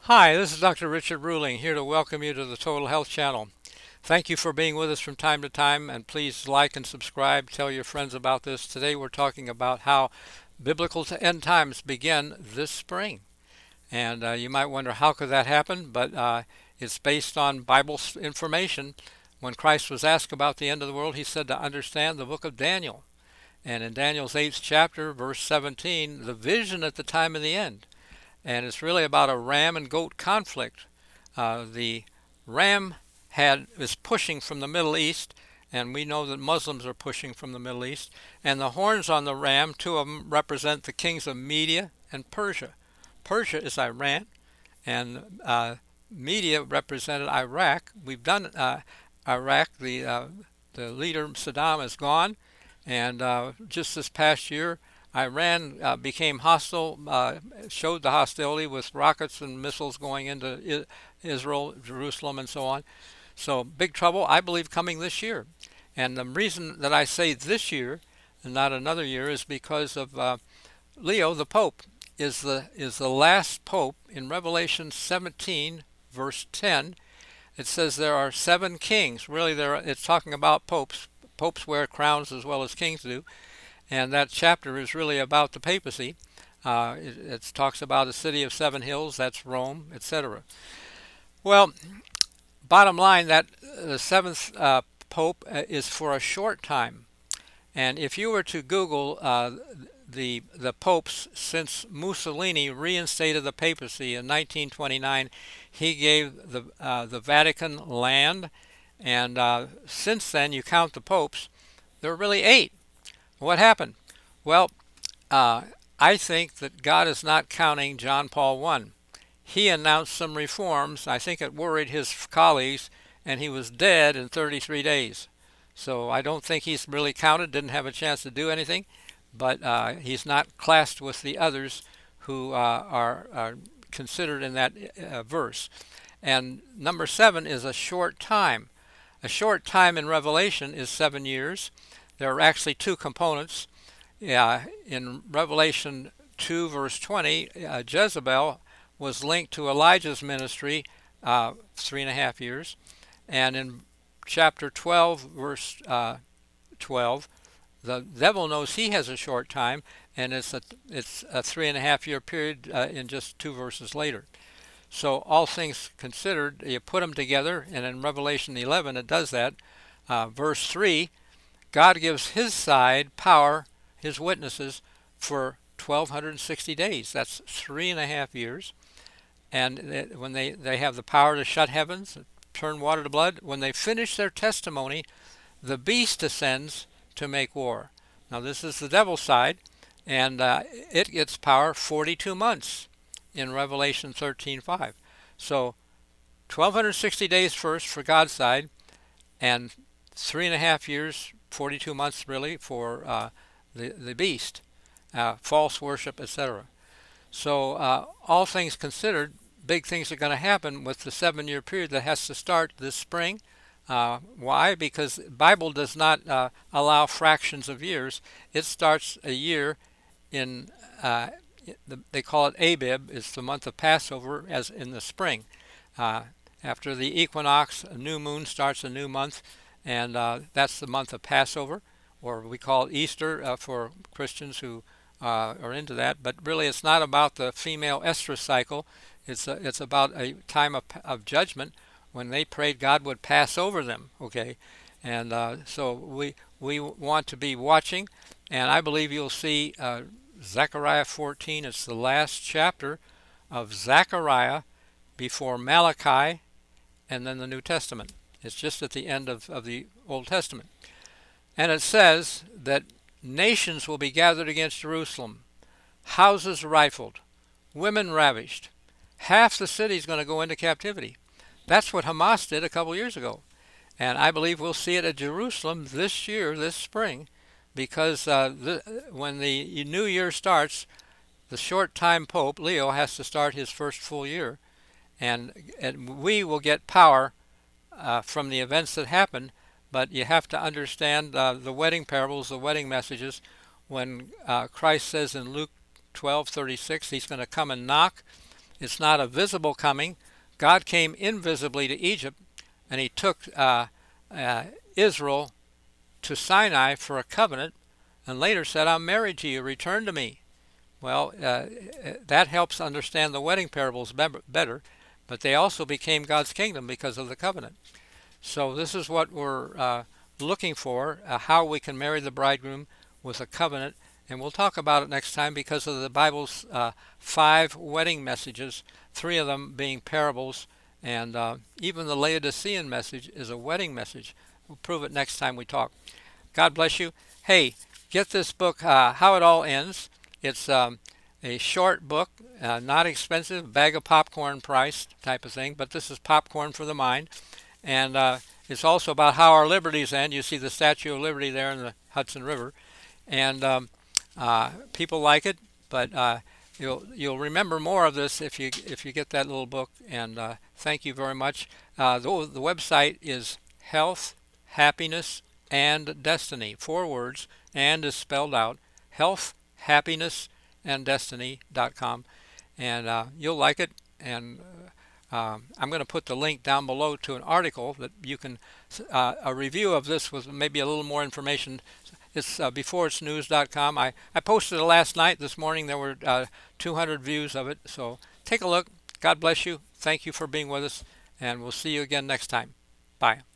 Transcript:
Hi, this is Dr. Richard Ruhling here to welcome you to the Total Health Channel. Thank you for being with us from time to time, and please like and subscribe. Tell your friends about this. Today we're talking about how biblical end times begin this spring. And you might wonder how could that happen, but it's based on Bible information. When Christ was asked about the end of the world, he said to understand the book of Daniel. And in Daniel's 8th chapter, verse 17, the vision at the time of the end. And it's really about a ram and goat conflict. The ram is pushing from the Middle East, and we know that Muslims are pushing from the Middle East. And the horns on the ram, two of them represent the kings of Media and Persia. Persia is Iran, and Media represented Iraq. We've done Iraq. The leader Saddam is gone, and just this past year, Iran became hostile, showed the hostility with rockets and missiles going into Israel, Jerusalem, and so on. So big trouble, I believe, coming this year. And the reason that I say this year and not another year is because of Leo, the Pope, is the last Pope in Revelation 17, verse 10. It says there are seven kings. Really, it's talking about popes. Popes wear crowns as well as kings do. And that chapter is really about the papacy. It talks about a city of seven hills, that's Rome, etc. Well, bottom line, that the seventh pope is for a short time. And if you were to Google the popes since Mussolini reinstated the papacy in 1929, he gave the Vatican land, and since then, you count the popes, there are really eight. What happened? Well, I think that God is not counting John Paul I. He announced some reforms. I think it worried his colleagues, and he was dead in 33 days. So I don't think he's really counted, didn't have a chance to do anything, but he's not classed with the others who are considered in that verse. And number 7 is a short time. A short time in Revelation is 7 years. There are actually two components. In Revelation 2, verse 20, Jezebel was linked to Elijah's ministry 3.5 years. And in chapter 12, verse 12, the devil knows he has a short time, and it's a 3.5 year period in just 2 verses later. So all things considered, you put them together, and in Revelation 11 it does that. Verse 3, God gives his side power, his witnesses, for 1,260 days. That's 3.5 years. And when they have the power to shut heavens, turn water to blood, when they finish their testimony, the beast ascends to make war. Now this is the devil's side, and it gets power 42 months in Revelation 13:5. So 1,260 days first for God's side, and 3.5 years, 42 months really, for the beast, false worship, etc. So all things considered, big things are going to happen with the 7 year period that has to start this spring. Why? Because the Bible does not allow fractions of years. It starts a year in, they call it Abib, it's the month of Passover, as in the spring. After the equinox, a new moon starts a new month, and that's the month of Passover, or we call it Easter for Christians who are into that. But really, it's not about the female estrus cycle. It's about a time of judgment when they prayed God would pass over them. Okay, and so we want to be watching, and I believe you'll see Zechariah 14. It's the last chapter of Zechariah before Malachi, and then the New Testament. It's just at the end of the Old Testament. And it says that nations will be gathered against Jerusalem, houses rifled, women ravished. Half the city is going to go into captivity. That's what Hamas did a couple years ago. And I believe we'll see it at Jerusalem this year, this spring, because when the new year starts, the short-time Pope, Leo, has to start his first full year. And we will get power from the events that happen, but you have to understand the wedding parables, the wedding messages. When Christ says in Luke 12:36, he's going to come and knock, It's not a visible coming. God came invisibly to Egypt, and he took uh, Israel to Sinai for a covenant, and later said, I'm married to you, return to me. Well, that helps understand the wedding parables better, but they also became God's kingdom because of the covenant. So this is what we're looking for, how we can marry the bridegroom with a covenant. And we'll talk about it next time because of the Bible's 5 wedding messages, 3 of them being parables, and even the Laodicean message is a wedding message. We'll prove it next time we talk. God bless you. Hey, get this book, How It All Ends. It's a short book, not expensive, bag of popcorn price type of thing, but this is popcorn for the mind. And it's also about how our liberties end. You see the Statue of Liberty there in the Hudson River. And people like it, but you'll remember more of this if you get that little book. And thank you very much. The website is Health, Happiness, and Destiny. 4 words, and is spelled out. Health, Happiness, and Destiny.com. And you'll like it. And I'm going to put the link down below to an article that you can, a review of this with maybe a little more information. It's beforeitsnews.com. I posted it last night. This morning there were 200 views of it. So take a look. God bless you. Thank you for being with us. And we'll see you again next time. Bye.